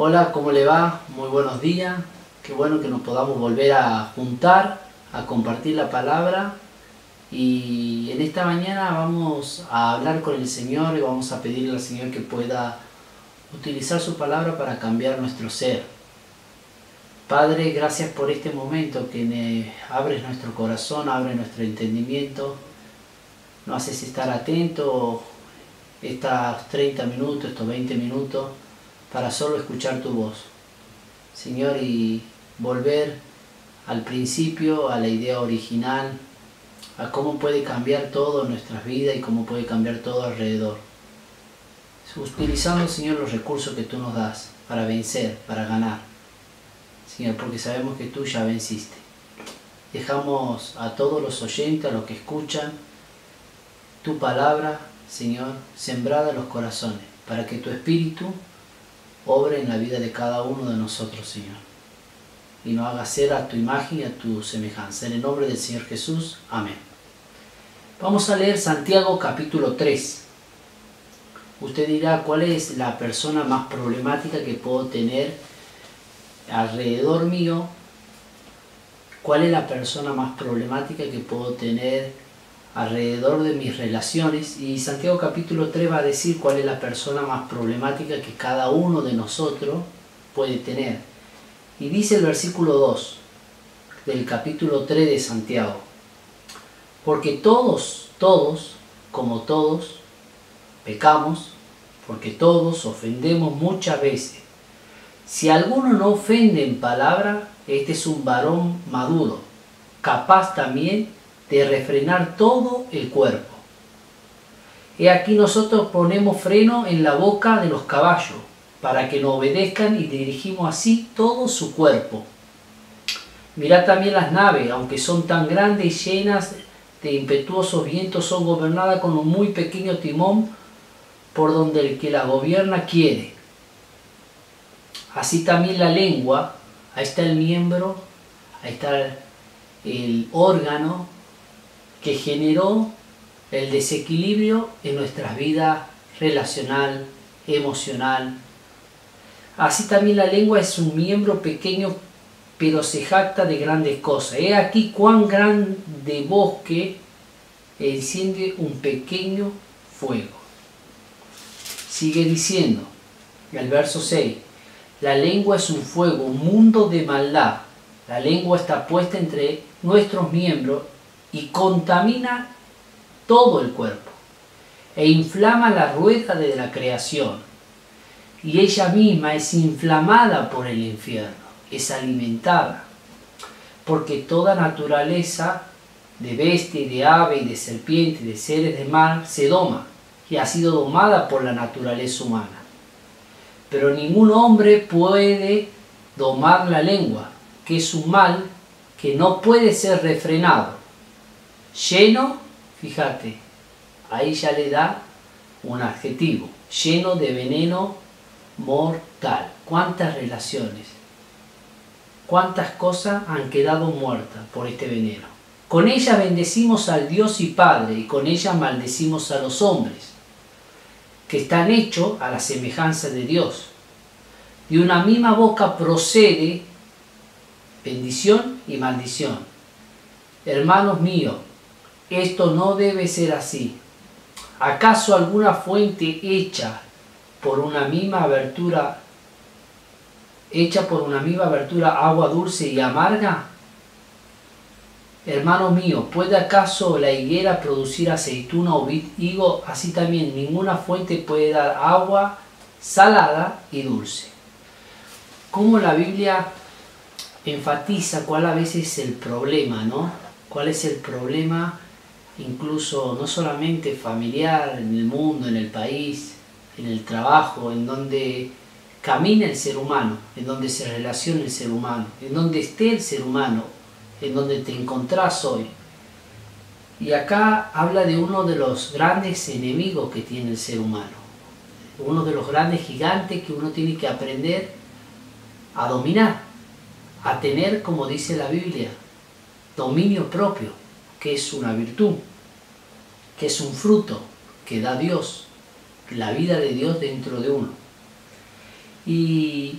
Hola, ¿cómo le va? Muy buenos días. Qué bueno que nos podamos volver a juntar, a compartir la palabra. Y en esta mañana vamos a hablar con el Señor y vamos a pedirle al Señor que pueda utilizar su palabra para cambiar nuestro ser. Padre, gracias por este momento que abres nuestro corazón, abres nuestro entendimiento, nos haces estar atentos estos 30 minutos, estos 20 minutos, para solo escuchar tu voz, Señor, y volver al principio, a la idea original, a cómo puede cambiar todo en nuestras vidas y cómo puede cambiar todo alrededor. Utilizando, Señor, los recursos que tú nos das para vencer, para ganar, Señor, porque sabemos que tú ya venciste. Dejamos a todos los oyentes, a los que escuchan, tu palabra, Señor, sembrada en los corazones, para que tu Espíritu obre en la vida de cada uno de nosotros, Señor, y nos haga ser a tu imagen y a tu semejanza. En el nombre del Señor Jesús, amén. Vamos a leer Santiago capítulo 3. Usted dirá, ¿cuál es la persona más problemática que puedo tener alrededor mío? ¿Cuál es la persona más problemática que puedo tener alrededor de mis relaciones? Y Santiago capítulo 3 va a decir cuál es la persona más problemática que cada uno de nosotros puede tener. Y dice el versículo 2 del capítulo 3 de Santiago: porque todos, como todos, pecamos, porque todos ofendemos muchas veces. Si alguno no ofende en palabra, este es un varón maduro, capaz también de refrenar todo el cuerpo. He aquí nosotros ponemos freno en la boca de los caballos, para que nos obedezcan, y dirigimos así todo su cuerpo. Mirad también las naves, aunque son tan grandes y llenas de impetuosos vientos, son gobernadas con un muy pequeño timón, por donde el que la gobierna quiere. Así también la lengua, ahí está el miembro, ahí está el órgano que generó el desequilibrio en nuestras vidas relacional, emocional. Así también la lengua es un miembro pequeño, pero se jacta de grandes cosas. He aquí cuán grande bosque enciende un pequeño fuego. Sigue diciendo, el verso 6, la lengua es un fuego, un mundo de maldad. La lengua está puesta entre nuestros miembros y contamina todo el cuerpo, e inflama la rueda de la creación, y ella misma es inflamada por el infierno, es alimentada, porque toda naturaleza de bestia y de ave y de serpiente y de seres de mar se doma, y ha sido domada por la naturaleza humana. Pero ningún hombre puede domar la lengua, que es un mal que no puede ser refrenado, lleno, fíjate, ahí ya le da un adjetivo, lleno de veneno mortal. ¿Cuántas relaciones, cuántas cosas han quedado muertas por este veneno? Con ella bendecimos al Dios y Padre, y con ella maldecimos a los hombres, que están hechos a la semejanza de Dios. De una misma boca procede bendición y maldición. Hermanos míos, esto no debe ser así. ¿Acaso alguna fuente hecha por una misma abertura agua dulce y amarga? Hermanos míos, ¿puede acaso la higuera producir aceituna o higo? Así también ninguna fuente puede dar agua salada y dulce. Como la Biblia enfatiza cuál a veces es el problema, ¿no? ¿Cuál es el problema? Incluso no solamente familiar, en el mundo, en el país, en el trabajo, en donde camina el ser humano, en donde se relaciona el ser humano, en donde esté el ser humano, en donde te encontrás hoy. Y acá habla de uno de los grandes enemigos que tiene el ser humano, uno de los grandes gigantes que uno tiene que aprender a dominar, a tener, como dice la Biblia, dominio propio, que es una virtud, que es un fruto que da Dios, la vida de Dios dentro de uno. Y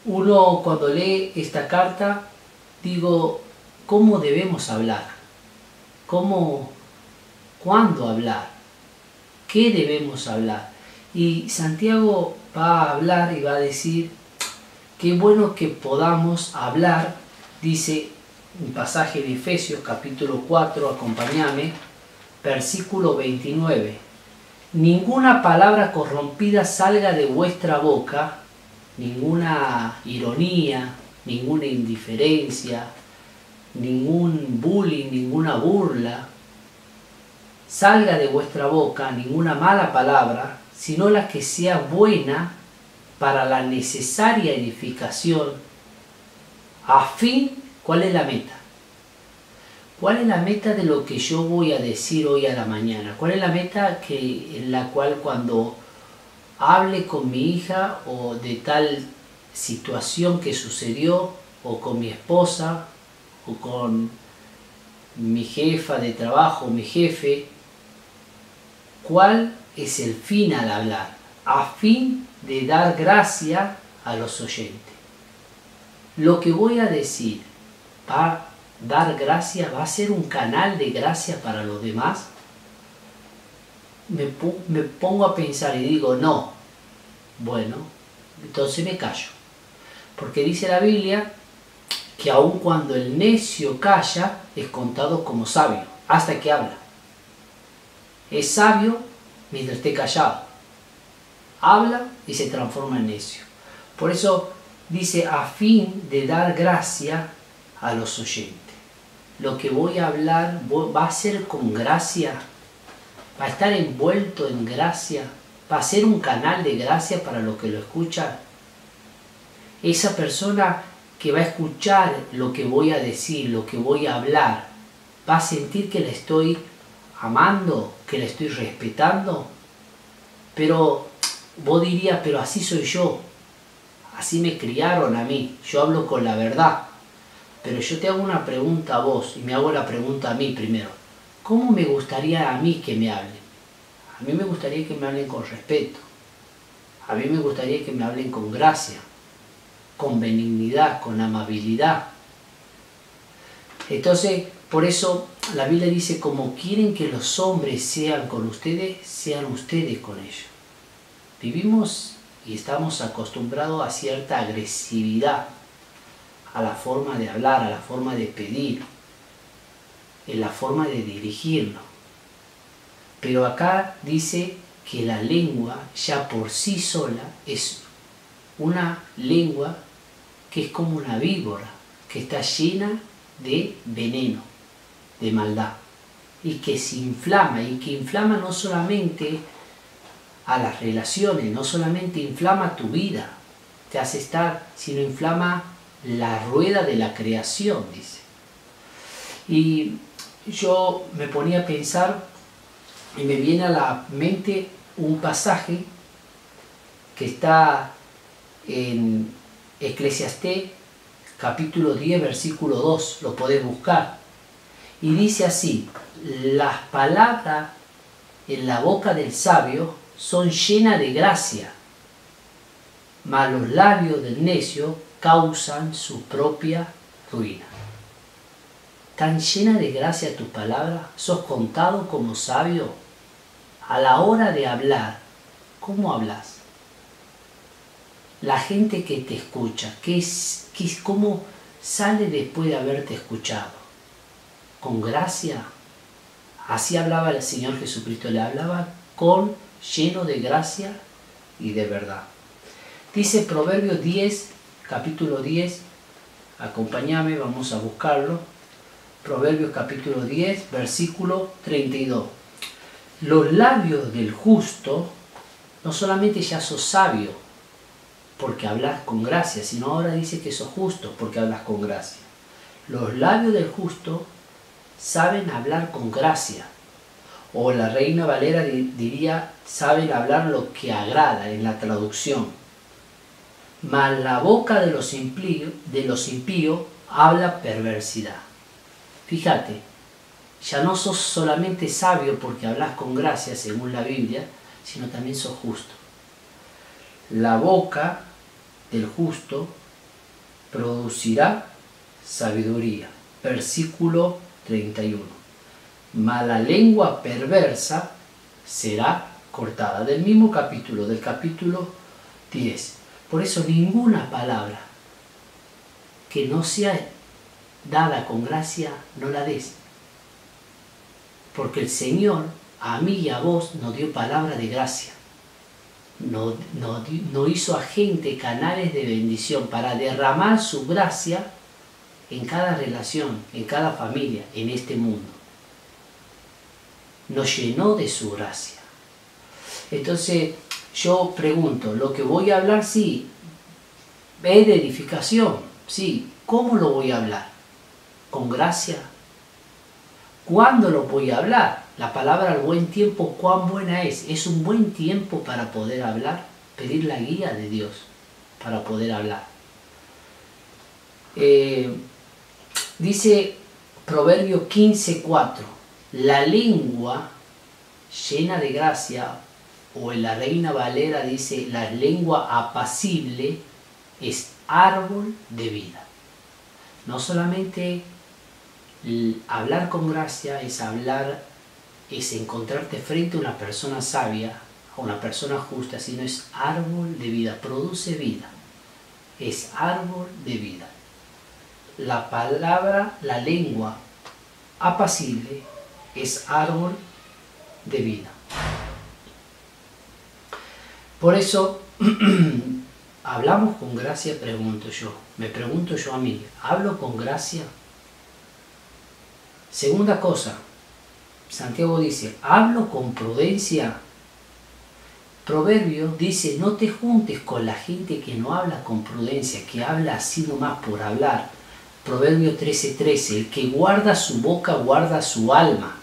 Uno cuando lee esta carta, digo, ¿cómo debemos hablar? ¿Cómo, cuándo hablar? ¿Qué debemos hablar? Y Santiago va a hablar y va a decir, qué bueno que podamos hablar, dice un pasaje de Efesios capítulo 4, acompáñame, versículo 29. Ninguna palabra corrompida salga de vuestra boca, ninguna ironía, ninguna indiferencia, ningún bullying, ninguna burla, salga de vuestra boca, ninguna mala palabra, sino la que sea buena para la necesaria edificación, a fin, ¿cuál es la meta? ¿Cuál es la meta de lo que yo voy a decir hoy a la mañana? ¿Cuál es la meta en la cual cuando hable con mi hija o de tal situación que sucedió, o con mi esposa, o con mi jefa de trabajo, mi jefe, cuál es el fin al hablar? A fin de dar gracia a los oyentes. Lo que voy a decir va a dar gracia, va a ser un canal de gracia para los demás. Me pongo a pensar y digo, no. Bueno, entonces me callo. Porque dice la Biblia que aun cuando el necio calla, es contado como sabio, hasta que habla. Es sabio mientras esté callado. Habla y se transforma en necio. Por eso dice, a fin de dar gracia a los oyentes. Lo que voy a hablar va a ser con gracia, va a estar envuelto en gracia, va a ser un canal de gracia para los que lo escuchan. Esa persona que va a escuchar lo que voy a decir, lo que voy a hablar, va a sentir que la estoy amando, que la estoy respetando. Pero vos dirías, pero así soy yo, así me criaron a mí, yo hablo con la verdad. Pero yo te hago una pregunta a vos y me hago la pregunta a mí primero. ¿Cómo me gustaría a mí que me hablen? A mí me gustaría que me hablen con respeto. A mí me gustaría que me hablen con gracia, con benignidad, con amabilidad. Entonces, por eso la Biblia dice, como quieren que los hombres sean con ustedes, sean ustedes con ellos. Vivimos y estamos acostumbrados a cierta agresividad, a la forma de hablar, a la forma de pedir, en la forma de dirigirnos. Pero acá dice que la lengua ya por sí sola es una lengua que es como una víbora, que está llena de veneno, de maldad, y que se inflama, y que inflama no solamente a las relaciones, no solamente inflama tu vida, te hace estar, sino inflama la rueda de la creación, dice. Y yo me ponía a pensar y me viene a la mente un pasaje que está en Eclesiastés capítulo 10 versículo 2, lo podés buscar, y dice así: las palabras en la boca del sabio son llenas de gracia, mas los labios del necio causan su propia ruina. ¿Tan llena de gracia tus palabras? ¿Sos contado como sabio? A la hora de hablar, ¿cómo hablas? La gente que te escucha, ¿cómo sale después de haberte escuchado? ¿Con gracia? Así hablaba el Señor Jesucristo, le hablaba lleno de gracia y de verdad. Dice Proverbios 10, capítulo 10, acompáñame, vamos a buscarlo. Proverbios capítulo 10, versículo 32. Los labios del justo, no solamente ya sos sabio porque hablas con gracia, sino ahora dice que sos justo porque hablas con gracia. Los labios del justo saben hablar con gracia. O la Reina Valera diría, saben hablar lo que agrada en la traducción. Mas la boca de los impíos habla perversidad. Fíjate, ya no sos solamente sabio porque hablas con gracia, según la Biblia, sino también sos justo. La boca del justo producirá sabiduría. Versículo 31. Mas la lengua perversa será cortada. Del mismo capítulo, del capítulo 10. Por eso ninguna palabra que no sea dada con gracia, no la des. Porque el Señor a mí y a vos nos dio palabra de gracia. No hizo a gente canales de bendición para derramar su gracia en cada relación, en cada familia, en este mundo. Nos llenó de su gracia. Entonces yo pregunto, lo que voy a hablar, sí, es de edificación, sí. ¿Cómo lo voy a hablar? ¿Con gracia? ¿Cuándo lo voy a hablar? La palabra al buen tiempo, ¿cuán buena es? Es un buen tiempo para poder hablar, pedir la guía de Dios para poder hablar. Dice Proverbio 15:4, la lengua llena de gracia, o en la Reina Valera dice, la lengua apacible es árbol de vida. No solamente hablar con gracia es hablar, es encontrarte frente a una persona sabia, a una persona justa, sino es árbol de vida, produce vida, es árbol de vida. La palabra, la lengua apacible es árbol de vida. Por eso, hablamos con gracia, me pregunto yo a mí, ¿hablo con gracia? Segunda cosa, Santiago dice, ¿hablo con prudencia? Proverbio dice, no te juntes con la gente que no habla con prudencia, que habla así nomás por hablar. Proverbio 13:13, el que guarda su boca guarda su alma,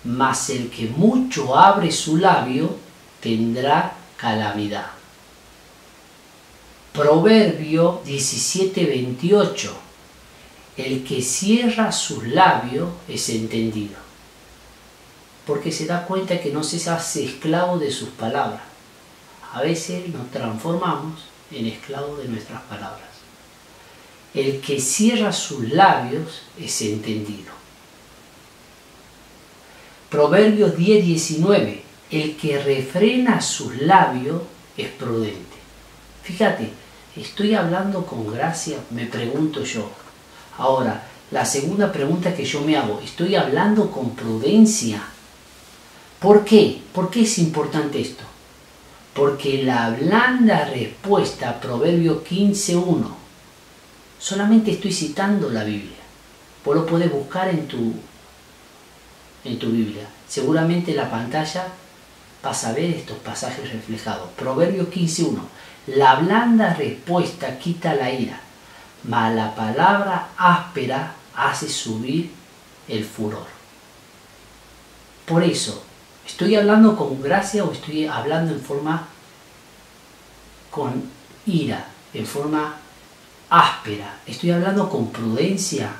mas el que mucho abre su labio tendrá calamidad. Proverbio 17:28, el que cierra sus labios es entendido, porque se da cuenta que no se hace esclavo de sus palabras. A veces nos transformamos en esclavos de nuestras palabras. El que cierra sus labios es entendido. Proverbios 10:19, el que refrena sus labios es prudente. Fíjate, estoy hablando con gracia, me pregunto yo. Ahora, la segunda pregunta que yo me hago, ¿estoy hablando con prudencia? ¿Por qué? ¿Por qué es importante esto? Porque la blanda respuesta a Proverbio 15:1, solamente estoy citando la Biblia. Vos lo podés buscar en tu Biblia. Seguramente en la pantalla vas a ver estos pasajes reflejados. Proverbio 15:1. La blanda respuesta quita la ira, mas la palabra áspera hace subir el furor. Por eso, ¿estoy hablando con gracia o estoy hablando en forma con ira, en forma áspera? ¿Estoy hablando con prudencia?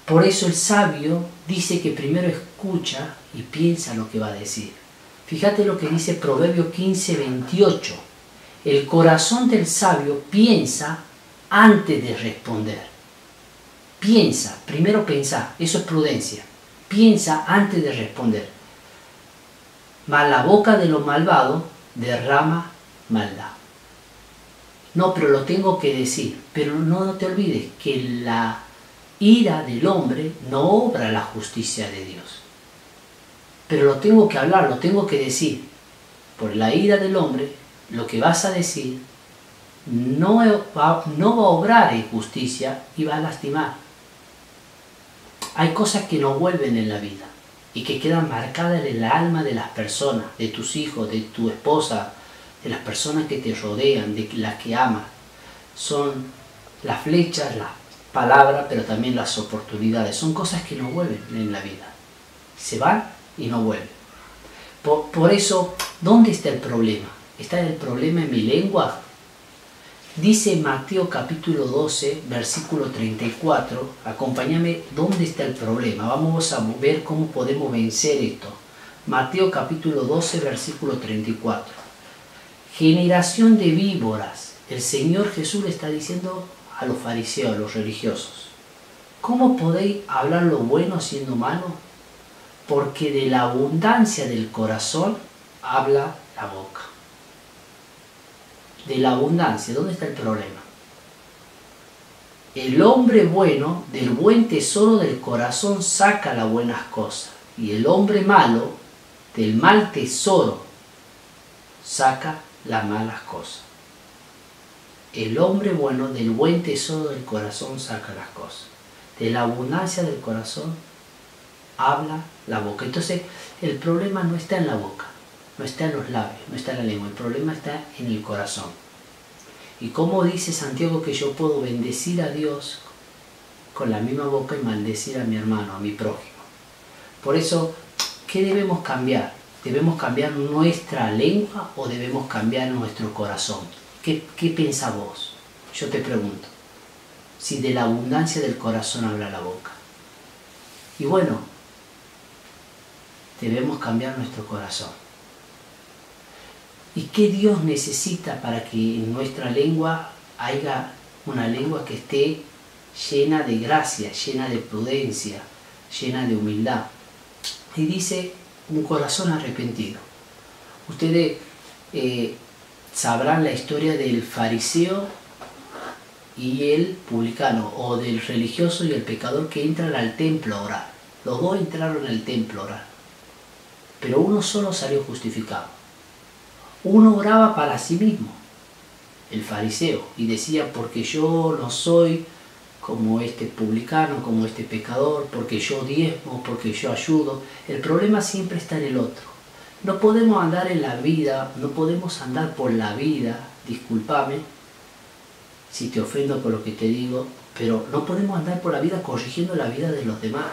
Por eso el sabio dice que primero escucha y piensa lo que va a decir. Fíjate lo que dice Proverbio 15:28. El corazón del sabio piensa antes de responder. Piensa, primero pensá, eso es prudencia. Piensa antes de responder. Mas la boca de los malvados derrama maldad. No, pero lo tengo que decir. Pero no te olvides que la ira del hombre no obra la justicia de Dios. Pero lo tengo que hablar, lo tengo que decir. Por la ira del hombre, lo que vas a decir no va a obrar en justicia y va a lastimar. Hay cosas que no vuelven en la vida y que quedan marcadas en el alma de las personas, de tus hijos, de tu esposa, de las personas que te rodean, de las que amas. Son las flechas, las palabras, pero también las oportunidades. Son cosas que no vuelven en la vida. Se van y no vuelven. Por eso, ¿dónde está el problema? ¿Está el problema en mi lengua? Dice Mateo capítulo 12, versículo 34. Acompáñame, ¿dónde está el problema? Vamos a ver cómo podemos vencer esto. Mateo capítulo 12, versículo 34. Generación de víboras. El Señor Jesús le está diciendo a los fariseos, a los religiosos: ¿cómo podéis hablar lo bueno siendo malo? Porque de la abundancia del corazón habla la boca. De la abundancia, ¿dónde está el problema? El hombre bueno, del buen tesoro del corazón saca las buenas cosas, y el hombre malo, del mal tesoro, saca las malas cosas. El hombre bueno, del buen tesoro del corazón, saca las cosas. De la abundancia del corazón habla la boca. Entonces, el problema no está en la boca, no está en los labios, no está en la lengua, el problema está en el corazón. Y como dice Santiago que yo puedo bendecir a Dios con la misma boca y maldecir a mi hermano, a mi prójimo. Por eso, ¿qué debemos cambiar? ¿Debemos cambiar nuestra lengua o debemos cambiar nuestro corazón? ¿Qué pensás vos? Yo te pregunto. Si de la abundancia del corazón habla la boca. Y bueno, debemos cambiar nuestro corazón. ¿Y qué Dios necesita para que en nuestra lengua haya una lengua que esté llena de gracia, llena de prudencia, llena de humildad? Y dice: un corazón arrepentido. Ustedes sabrán la historia del fariseo y el publicano, o del religioso y el pecador que entran al templo a orar. Los dos entraron al templo a orar, pero uno solo salió justificado. Uno oraba para sí mismo, el fariseo, y decía: porque yo no soy como este publicano, como este pecador, porque yo diezmo, porque yo ayudo. El problema siempre está en el otro. No podemos andar en la vida, no podemos andar por la vida, discúlpame si te ofendo por lo que te digo, pero no podemos andar por la vida corrigiendo la vida de los demás.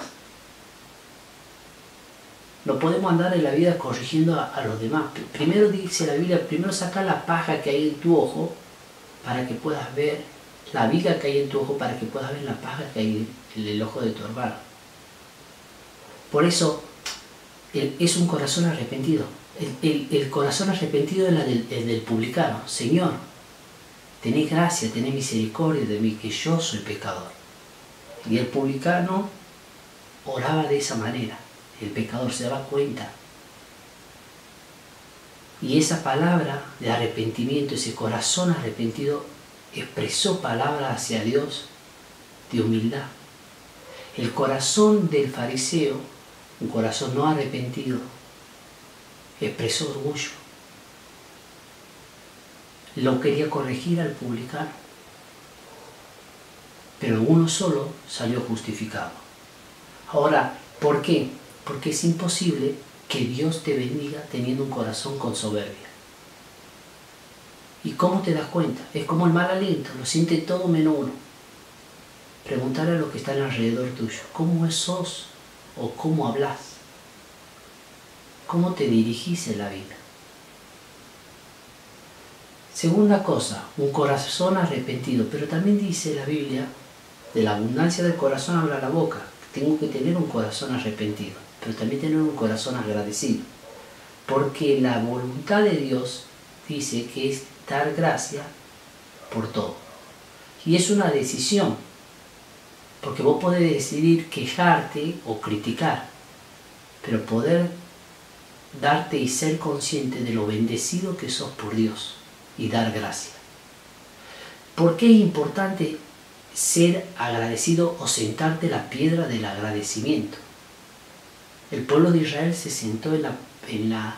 No podemos andar en la vida corrigiendo a los demás. Primero dice la Biblia, primero saca la paja que hay en tu ojo para que puedas ver la viga que hay en tu ojo, para que puedas ver la paja que hay en el ojo de tu hermano. Por eso es un corazón arrepentido. El corazón arrepentido es el del publicano. Señor, tenés gracia, tenés misericordia de mí, que yo soy pecador. Y el publicano oraba de esa manera. El pecador se daba cuenta. Y esa palabra de arrepentimiento, ese corazón arrepentido, expresó palabras hacia Dios de humildad. El corazón del fariseo, un corazón no arrepentido, expresó orgullo. Lo quería corregir al publicano, pero uno solo salió justificado. Ahora, ¿por qué? Porque es imposible que Dios te bendiga teniendo un corazón con soberbia. ¿Y cómo te das cuenta? Es como el mal aliento, lo siente todo menos uno. Preguntarle a los que están alrededor tuyo: ¿cómo sos o cómo hablas? ¿Cómo te dirigís en la vida? Segunda cosa, un corazón arrepentido. Pero también dice la Biblia: de la abundancia del corazón habla la boca. Tengo que tener un corazón arrepentido, pero también tener un corazón agradecido. Porque la voluntad de Dios dice que es dar gracia por todo. Y es una decisión, porque vos podés decidir quejarte o criticar, pero poder darte y ser consciente de lo bendecido que sos por Dios y dar gracia. ¿Por qué es importante ser agradecido o sentarte la piedra del agradecimiento? El pueblo de Israel se sentó en la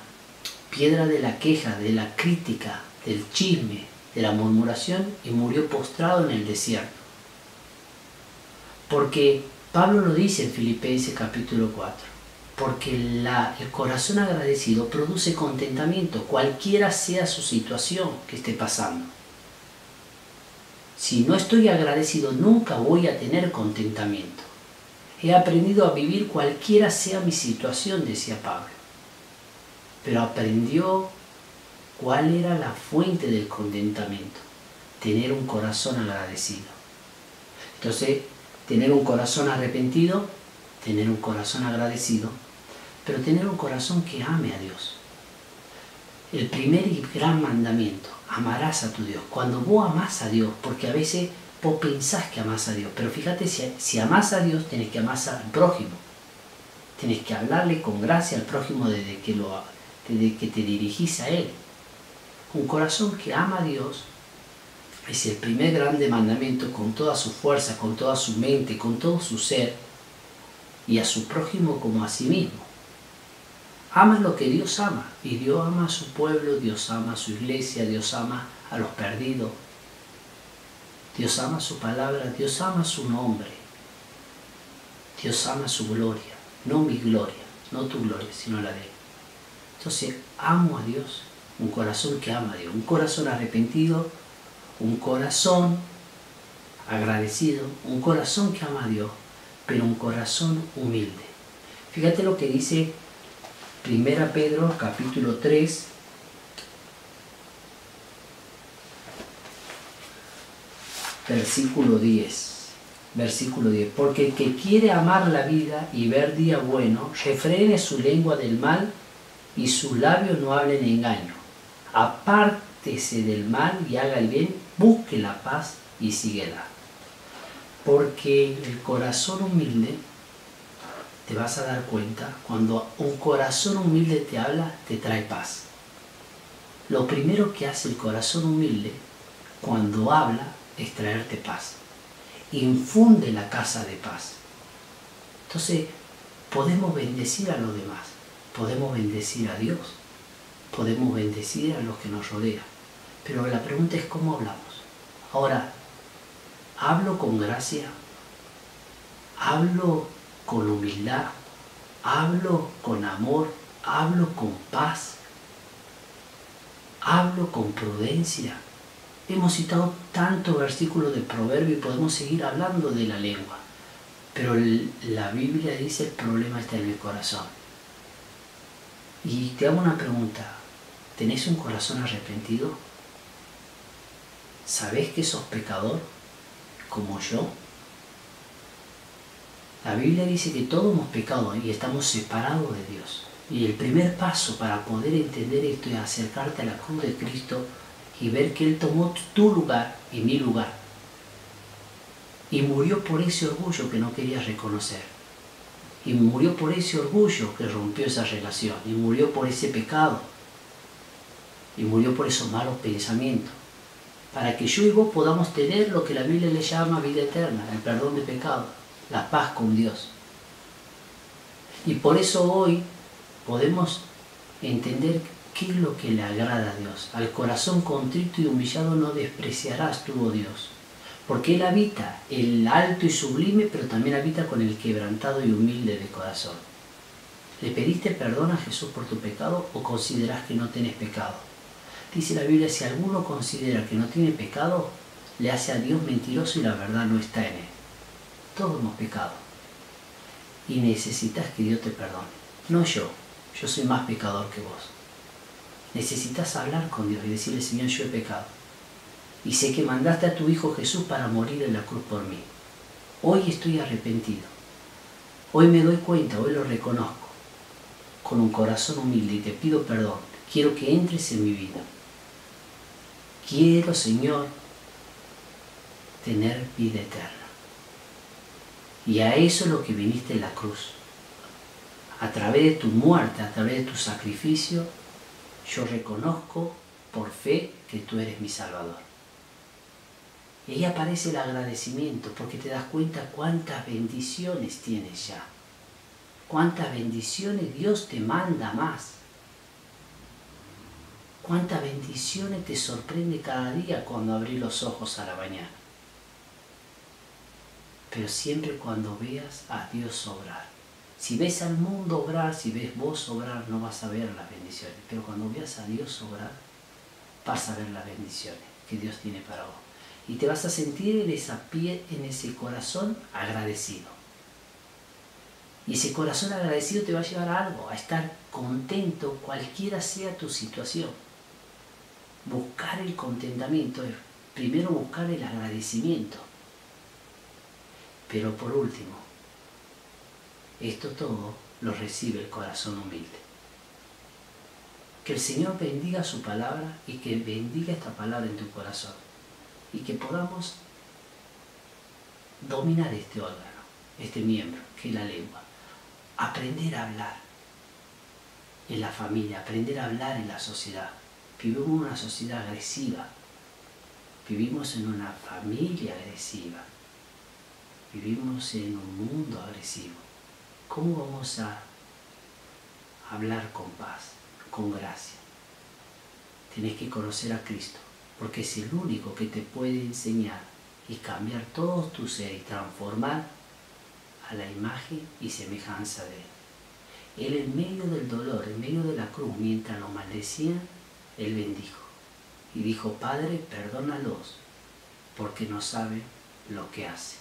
piedra de la queja, de la crítica, del chisme, de la murmuración, y murió postrado en el desierto. Porque Pablo lo dice en Filipenses capítulo 4, porque el corazón agradecido produce contentamiento, cualquiera sea su situación que esté pasando. Si no estoy agradecido, nunca voy a tener contentamiento. He aprendido a vivir cualquiera sea mi situación, decía Pablo. Pero aprendió cuál era la fuente del contentamiento: tener un corazón agradecido. Entonces, tener un corazón arrepentido, tener un corazón agradecido, pero tener un corazón que ame a Dios. El primer y gran mandamiento: amarás a tu Dios. Cuando vos amás a Dios, porque a veces vos pensás que amás a Dios, pero fíjate, si amás a Dios, tenés que amar al prójimo. Tenés que hablarle con gracia al prójimo desde que te dirigís a Él. Un corazón que ama a Dios es el primer grande mandamiento con toda su fuerza, con toda su mente, con todo su ser, y a su prójimo como a sí mismo. Ama lo que Dios ama, y Dios ama a su pueblo, Dios ama a su iglesia, Dios ama a los perdidos, Dios ama su palabra, Dios ama su nombre, Dios ama su gloria, no mi gloria, no tu gloria, sino la de Él. Entonces, amo a Dios, un corazón que ama a Dios, un corazón arrepentido, un corazón agradecido, un corazón que ama a Dios, pero un corazón humilde. Fíjate lo que dice 1 Pedro capítulo 3, versículo 10. Versículo 10. Porque el que quiere amar la vida y ver día bueno, refrene su lengua del mal y sus labios no hablen engaño. Apártese del mal y haga el bien, busque la paz y síguela. Porque el corazón humilde, te vas a dar cuenta, cuando un corazón humilde te habla, te trae paz. Lo primero que hace el corazón humilde cuando habla es traerte paz. Infunde la casa de paz. Entonces, podemos bendecir a los demás, podemos bendecir a Dios, podemos bendecir a los que nos rodean. Pero la pregunta es cómo hablamos. Ahora, ¿hablo con gracia? ¿Hablo con humildad? ¿Hablo con amor? ¿Hablo con paz? ¿Hablo con prudencia? Hemos citado tantos versículos de Proverbios y podemos seguir hablando de la lengua. Pero la Biblia dice el problema está en el corazón. Y te hago una pregunta. ¿Tenés un corazón arrepentido? ¿Sabés que sos pecador como yo? La Biblia dice que todos hemos pecado y estamos separados de Dios. Y el primer paso para poder entender esto es acercarte a la cruz de Cristo y ver que Él tomó tu lugar y mi lugar. Y murió por ese orgullo que no querías reconocer. Y murió por ese orgullo que rompió esa relación. Y murió por ese pecado. Y murió por esos malos pensamientos. Para que yo y vos podamos tener lo que la Biblia le llama vida eterna, el perdón de pecado, la paz con Dios. Y por eso hoy podemos entender qué es lo que le agrada a Dios. Al corazón contrito y humillado no despreciarás tú, oh Dios. Porque Él habita el alto y sublime, pero también habita con el quebrantado y humilde de corazón. ¿Le pediste perdón a Jesús por tu pecado o considerás que no tenés pecado? Dice la Biblia, si alguno considera que no tiene pecado, le hace a Dios mentiroso y la verdad no está en Él. Todos hemos pecado. Y necesitas que Dios te perdone. No yo soy más pecador que vos. Necesitas hablar con Dios y decirle, Señor, yo he pecado. Y sé que mandaste a tu Hijo Jesús para morir en la cruz por mí. Hoy estoy arrepentido. Hoy me doy cuenta, hoy lo reconozco. Con un corazón humilde y te pido perdón. Quiero que entres en mi vida. Quiero, Señor, tener vida eterna. Y a eso es lo que viniste en la cruz. A través de tu muerte, a través de tu sacrificio, yo reconozco por fe que tú eres mi Salvador. Y ahí aparece el agradecimiento, porque te das cuenta cuántas bendiciones tienes ya. Cuántas bendiciones Dios te manda más. Cuántas bendiciones te sorprende cada día cuando abrís los ojos a la mañana. Pero siempre cuando veas a Dios obrar. Si ves al mundo obrar, si ves vos obrar, no vas a ver las bendiciones. Pero cuando veas a Dios obrar, vas a ver las bendiciones que Dios tiene para vos. Y te vas a sentir en ese corazón agradecido. Y ese corazón agradecido te va a llevar a algo, a estar contento cualquiera sea tu situación. Buscar el contentamiento, primero buscar el agradecimiento. Pero por último, esto todo lo recibe el corazón humilde. Que el Señor bendiga su palabra y que bendiga esta palabra en tu corazón. Y que podamos dominar este órgano, este miembro, que es la lengua. Aprender a hablar en la familia, aprender a hablar en la sociedad. Vivimos en una sociedad agresiva, vivimos en una familia agresiva, vivimos en un mundo agresivo. ¿Cómo vamos a hablar con paz, con gracia? Tienes que conocer a Cristo, porque es el único que te puede enseñar y cambiar todo tu ser y transformar a la imagen y semejanza de Él. Él en medio del dolor, en medio de la cruz, mientras lo maldecían, Él bendijo. Y dijo, Padre, perdónalos, porque no saben lo que hacen.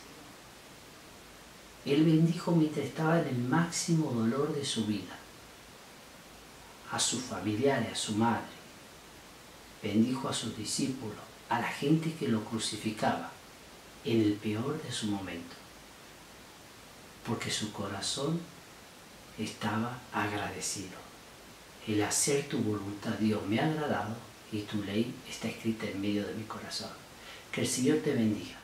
Él bendijo mientras estaba en el máximo dolor de su vida. A sus familiares, a su madre. Bendijo a sus discípulos, a la gente que lo crucificaba, en el peor de su momento. Porque su corazón estaba agradecido. El hacer tu voluntad, Dios, me ha agradado y tu ley está escrita en medio de mi corazón. Que el Señor te bendiga.